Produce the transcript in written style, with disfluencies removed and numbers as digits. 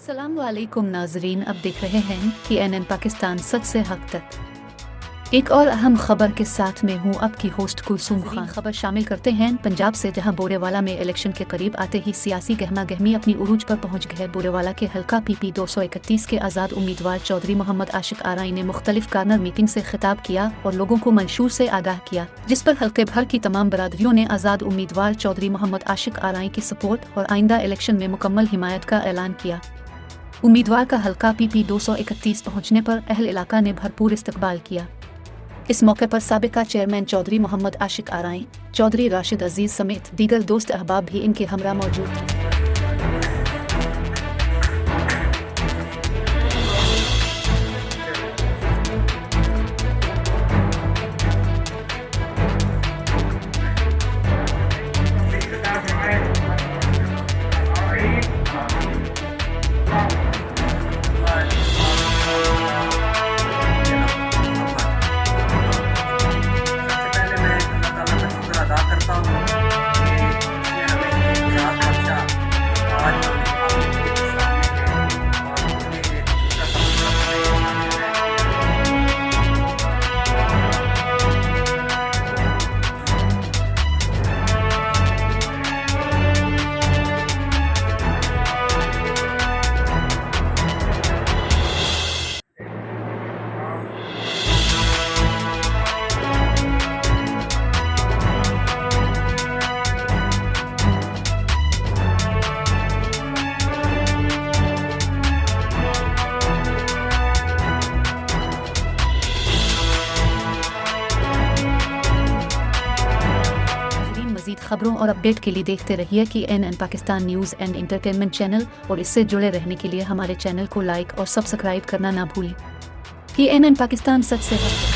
अस्सलाम वालेकुम नाजरीन, अब देख रहे हैं कि एनएन पाकिस्तान सच से हक तक। एक और अहम खबर के साथ में हूँ आपकी होस्ट कुलसूम खान। खबर शामिल करते हैं पंजाब से, जहां बोरेवाला में इलेक्शन के करीब आते ही सियासी गहमा गहमी अपनी उरूज पर पहुंच गई है। बोरेवाला के हल्का PP 231 के आज़ाद उम्मीदवार चौधरी मोहम्मद आशिक आरई ने मुख्तलिफ कार्नर मीटिंग से खिताब किया और लोगों को मंशूर से आगाह किया, जिस पर हल्के भर की तमाम बरादरियों ने आज़ाद उम्मीदवार चौधरी मोहम्मद आशिक आरई की सपोर्ट और आइंदा इलेक्शन में मुकम्मल हिमायत का ऐलान किया। उम्मीदवार का हल्का PP 231 पहुंचने पर अहल इलाका ने भरपूर इस्तकबाल किया। इस मौके पर साबिका चेयरमैन चौधरी मोहम्मद आशिक आरई, चौधरी राशिद अजीज समेत दीगर दोस्त अहबाब भी इनके हमरा मौजूद थे। मज़ीद खबरों और अपडेट के लिए देखते रहिए कि NN Pakistan news and entertainment channel, और इससे जुड़े रहने के लिए हमारे चैनल को लाइक और सब्सक्राइब करना ना भूलें। कि एनएन पाकिस्तान सच से है।